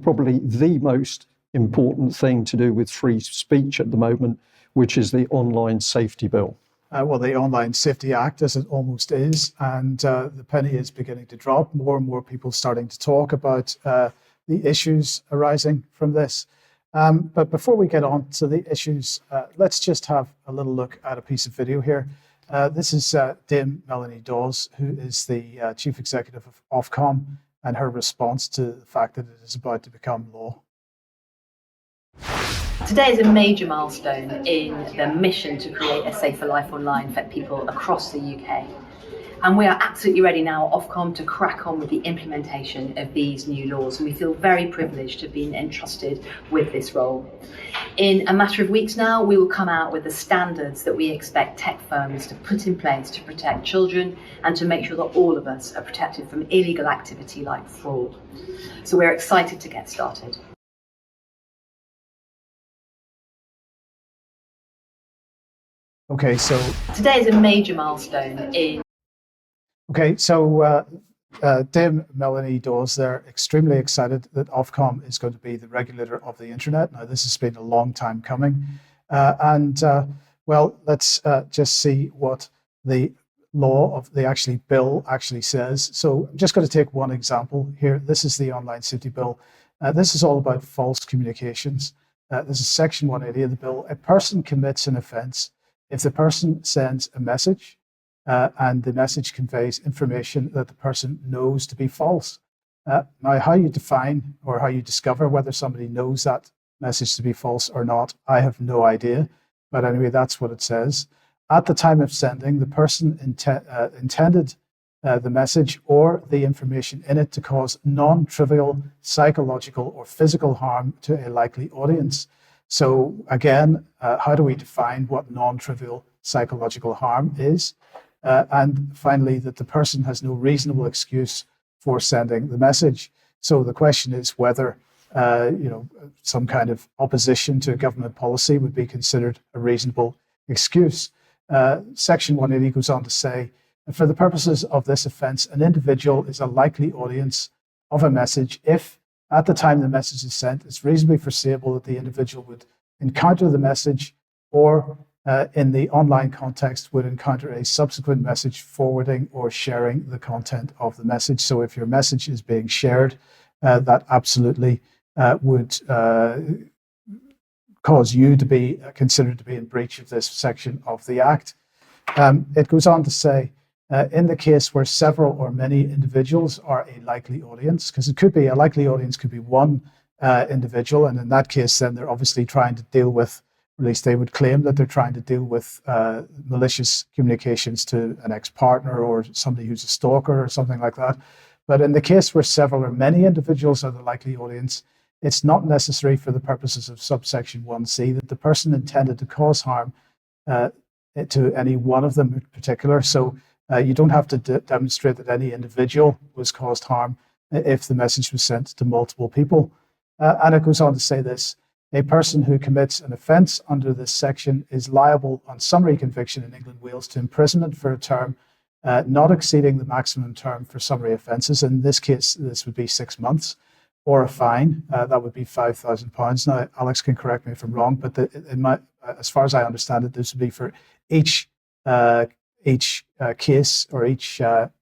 probably the most important thing to do with free speech at the moment, which is the Online Safety Bill. Well, the Online Safety Act, as it almost is, and the penny is beginning to drop. More and more people starting to talk about the issues arising from this. But before we get on to the issues, let's just have a little look at a piece of video here. This is Dame Melanie Dawes, who is the Chief Executive of Ofcom, and her response to the fact that it is about to become law. Today is a major milestone in the mission to create a safer life online for people across the UK. And we are absolutely ready now at Ofcom to crack on with the implementation of these new laws. And we feel very privileged to have been entrusted with this role. In a matter of weeks now, we will come out with the standards that we expect tech firms to put in place to protect children and to make sure that all of us are protected from illegal activity like fraud. So we're excited to get started. Okay, so today is a major milestone in. Okay, so Dame Melanie Dawes, they're extremely excited that Ofcom is going to be the regulator of the internet. Now, this has been a long time coming. Well, let's just see what the law of the bill actually says. So I'm just going to take one example here. This is the Online Safety Bill. This is all about false communications. This is Section 180 of the bill. A person commits an offence if the person sends a message and the message conveys information that the person knows to be false. Now, how you define or how you discover whether somebody knows that message to be false or not, I have no idea. But anyway, that's what it says. At the time of sending, the person intended the message or the information in it to cause non-trivial psychological or physical harm to a likely audience. So again, how do we define what non-trivial psychological harm is? And finally, that the person has no reasonable excuse for sending the message. So the question is whether some kind of opposition to a government policy would be considered a reasonable excuse. Section 180 goes on to say, for the purposes of this offence, an individual is a likely audience of a message if, at the time the message is sent, it's reasonably foreseeable that the individual would encounter the message or in the online context would encounter a subsequent message forwarding or sharing the content of the message. So if your message is being shared, that absolutely would cause you to be considered to be in breach of this section of the Act. It goes on to say, in the case where several or many individuals are a likely audience, because it could be a likely audience could be one individual, and in that case, then they're obviously trying to deal with, at least they would claim that they're trying to deal with malicious communications to an ex-partner or somebody who's a stalker or something like that. But in the case where several or many individuals are the likely audience, it's not necessary for the purposes of subsection 1C that the person intended to cause harm to any one of them in particular. So you don't have to demonstrate that any individual was caused harm if the message was sent to multiple people. And it goes on to say this, a person who commits an offence under this section is liable on summary conviction in England, Wales to imprisonment for a term not exceeding the maximum term for summary offences. In this case, this would be 6 months, or a fine, that would be £5,000. Now, Alex can correct me if I'm wrong, but as far as I understand it, this would be for each case or each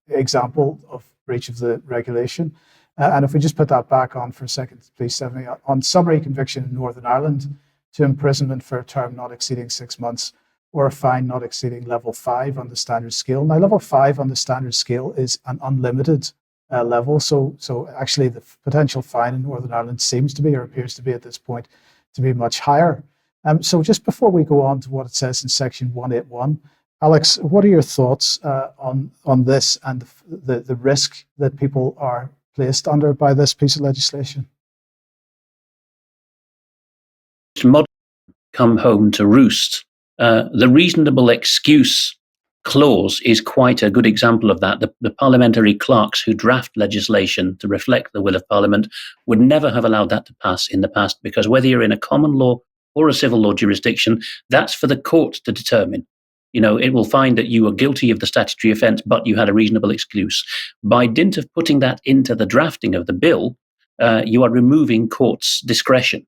example of breach of the regulation. And if we just put that back on for a second, please, Stephanie, on summary conviction in Northern Ireland to imprisonment for a term not exceeding 6 months or a fine not exceeding level 5 on the standard scale. Now, level 5 on the standard scale is an unlimited level. So actually the potential fine in Northern Ireland seems to be, or appears to be at this point, to be much higher. So just before we go on to what it says in section 181, Alex, what are your thoughts on this and the risk that people are placed under by this piece of legislation? Come home to roost. The reasonable excuse clause is quite a good example of that. The parliamentary clerks who draft legislation to reflect the will of Parliament would never have allowed that to pass in the past, because whether you're in a common law or a civil law jurisdiction, that's for the court to determine. It will find that you were guilty of the statutory offence, but you had a reasonable excuse. By dint of putting that into the drafting of the bill, you are removing courts' discretion.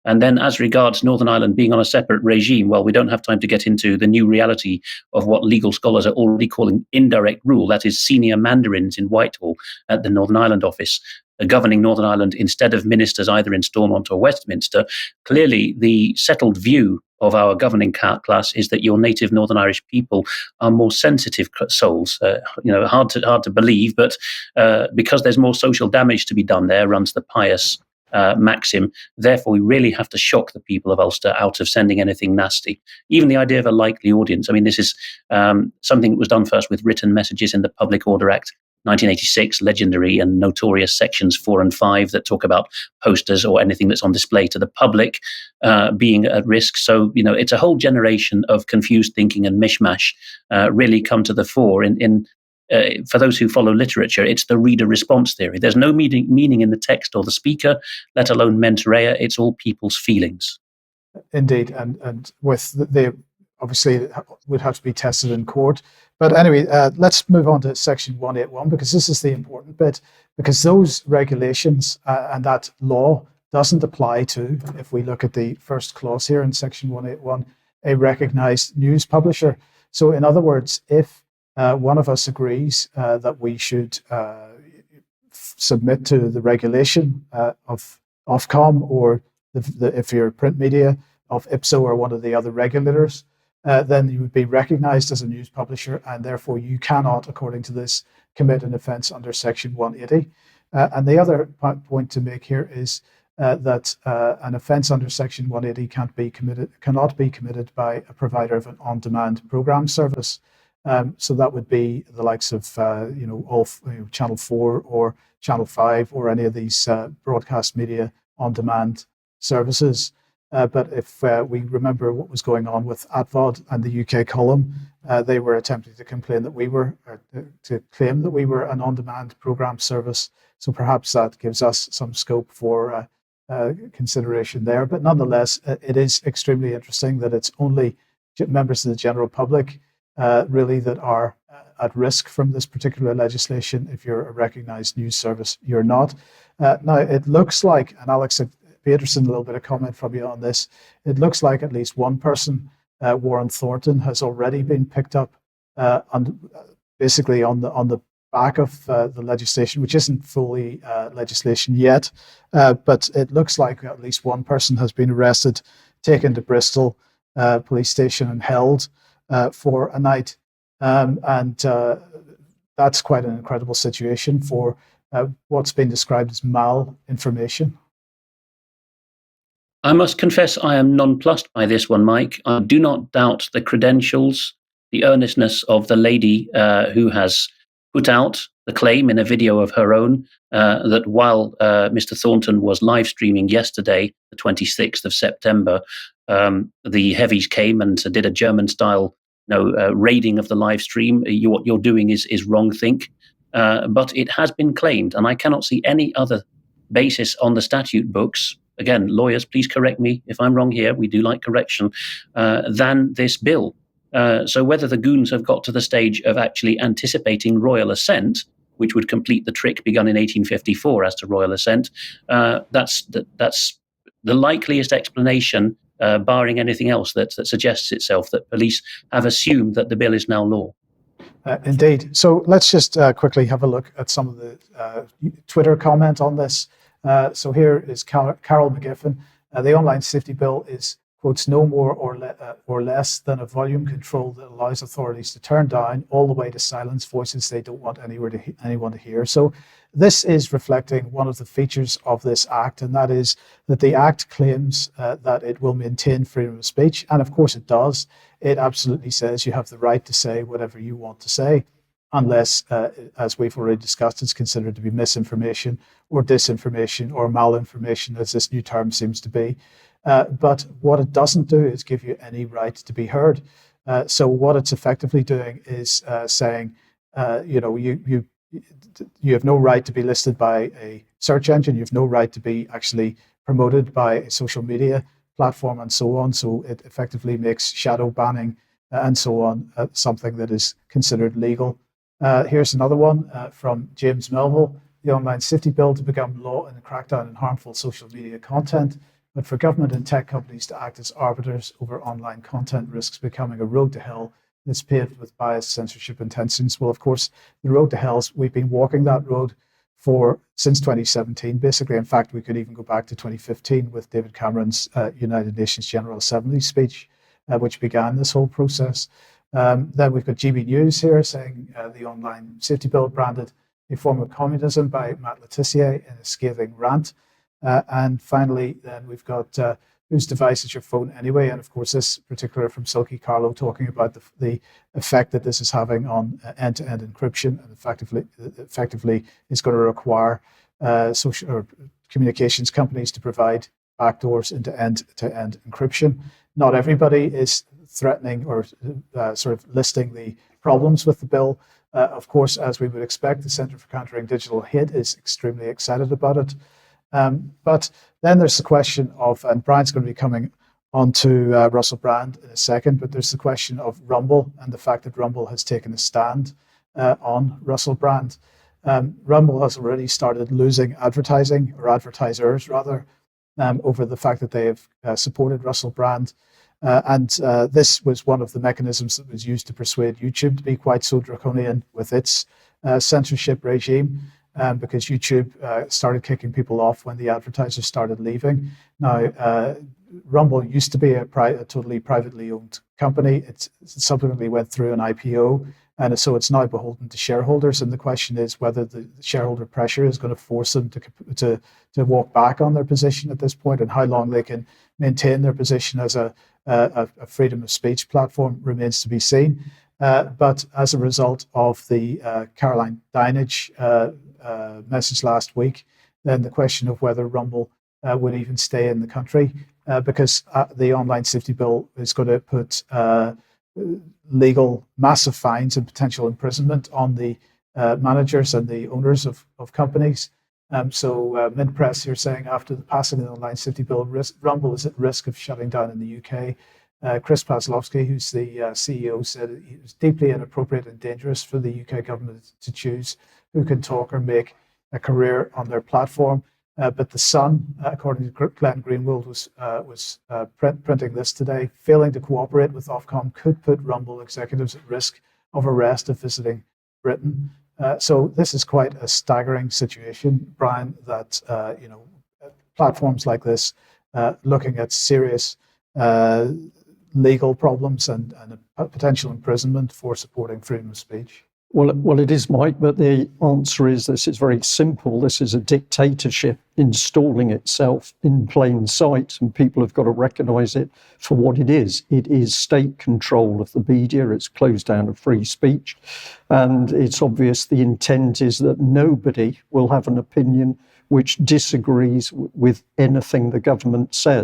And then as regards Northern Ireland being on a separate regime, well, we don't have time to get into the new reality of what legal scholars are already calling indirect rule. That is senior mandarins in Whitehall at the Northern Ireland office, governing Northern Ireland instead of ministers either in Stormont or Westminster. Clearly, the settled view of our governing class is that your native Northern Irish people are more sensitive souls. Hard to believe, but because there's more social damage to be done there, runs the pious maxim. Therefore, we really have to shock the people of Ulster out of sending anything nasty. Even the idea of a likely audience. I mean, this is something that was done first with written messages in the Public Order Act 1986, legendary and notorious sections 4 and 5 that talk about posters or anything that's on display to the public being at risk. So, it's a whole generation of confused thinking and mishmash really come to the fore for those who follow literature. It's the reader response theory. There's no meaning in the text or the speaker, let alone mens rea. It's all people's feelings. Indeed, and with obviously it would have to be tested in court. But anyway, let's move on to Section 181, because this is the important bit, because those regulations and that law doesn't apply to, if we look at the first clause here in Section 181, a recognised news publisher. So in other words, if one of us agrees that we should submit to the regulation of Ofcom, or if you're print media, of IPSO or one of the other regulators, then you would be recognised as a news publisher, and therefore you cannot, according to this, commit an offence under Section 180. And the other point to make here is that an offence under Section 180 cannot be committed by a provider of an on-demand programme service. So that would be the likes of Channel 4 or Channel 5 or any of these broadcast media on-demand services. But if we remember what was going on with ATVOD and the UK column, they were attempting to claim that we were an on-demand programme service. So perhaps that gives us some scope for consideration there. But nonetheless, it is extremely interesting that it's only members of the general public really that are at risk from this particular legislation. If you're a recognised news service, you're not. Now, it looks like, and Alex, it'd be interesting a little bit of comment from you on this, it looks like at least one person, Warren Thornton, has already been picked up basically on the back of the legislation, which isn't fully legislation yet, but it looks like at least one person has been arrested, taken to Bristol police station and held for a night. And that's quite an incredible situation for what's been described as malinformation. I must confess I am nonplussed by this one, Mike. I do not doubt the credentials, the earnestness of the lady who has put out the claim in a video of her own that while Mr. Thornton was live streaming yesterday, the 26th of September, the heavies came and did a German-style raiding of the live stream. What you're doing is wrong think. But it has been claimed, and I cannot see any other basis on the statute books, again, lawyers, please correct me if I'm wrong here, we do like correction, than this bill. So whether the goons have got to the stage of actually anticipating royal assent, which would complete the trick begun in 1854 as to royal assent, that's the likeliest explanation, barring anything else that suggests itself, that police have assumed that the bill is now law. Indeed. So let's just quickly have a look at some of the Twitter comment on this. So here is Carol McGiffin. The online safety bill is, quotes, no more or less than a volume control that allows authorities to turn down all the way to silence voices they don't want anyone to hear. So this is reflecting one of the features of this act, and that is that the act claims that it will maintain freedom of speech. And of course it does. It absolutely says you have the right to say whatever you want to say, unless, as we've already discussed, it's considered to be misinformation or disinformation or malinformation, as this new term seems to be. But what it doesn't do is give you any right to be heard. So what it's effectively doing is saying, you have no right to be listed by a search engine. You have no right to be actually promoted by a social media platform and so on. So it effectively makes shadow banning and so on something that is considered legal. Here's another one from James Melville. the Online Safety Bill to become law and crack down on harmful social media content, but for government and tech companies to act as arbiters over online content risks becoming a road to hell that's paved with bias, censorship, and tensions. Well, of course, the road to hell, we've been walking that road since 2017, basically. In fact, we could even go back to 2015 with David Cameron's United Nations General Assembly speech, which began this whole process. Then we've got GB News here saying the Online Safety Bill branded a form of communism by Matt Letitia in a scathing rant. And finally, then we've got whose device is your phone anyway? And of course, this particular from Silkie Carlo talking about the effect that this is having on end-to-end encryption, and effectively is going to require social or communications companies to provide backdoors into end-to-end encryption. Not everybody is threatening or sort of listing the problems with the bill. Of course, as we would expect, the Centre for Countering Digital Hate is extremely excited about it. But then there's the question of, and Brian's going to be coming on to Russell Brand in a second, but there's the question of Rumble and the fact that Rumble has taken a stand on Russell Brand. Rumble has already started losing advertisers rather, over the fact that they have supported Russell Brand. And this was one of the mechanisms that was used to persuade YouTube to be quite so draconian with its censorship regime. Because YouTube started kicking people off when the advertisers started leaving. Now, Rumble used to be a totally privately owned company. It subsequently went through an IPO, and so it's now beholden to shareholders. And the question is whether the shareholder pressure is going to force them to walk back on their position at this point, and how long they can maintain their position as a freedom of speech platform remains to be seen. But as a result of the Caroline Dinenage message last week, then the question of whether Rumble would even stay in the country, because the Online Safety Bill is going to put legal massive fines and potential imprisonment on the managers and the owners of companies. So Mid-Press here saying after the passing of the Online Safety Bill, Rumble is at risk of shutting down in the UK. Chris Paslovsky, who's the CEO, said it was deeply inappropriate and dangerous for the UK government to choose who can talk or make a career on their platform. But The Sun, according to Glenn Greenwald, was printing this today. Failing to cooperate with Ofcom could put Rumble executives at risk of arrest if visiting Britain. So this is quite a staggering situation, Brian, that platforms like this looking at serious legal problems and a potential imprisonment for supporting freedom of speech. Well, it is, Mike, but the answer is this is very simple. This is a dictatorship installing itself in plain sight, and people have got to recognise it for what it is. It is state control of the media. It's closed down of free speech. And it's obvious the intent is that nobody will have an opinion which disagrees with anything the government says.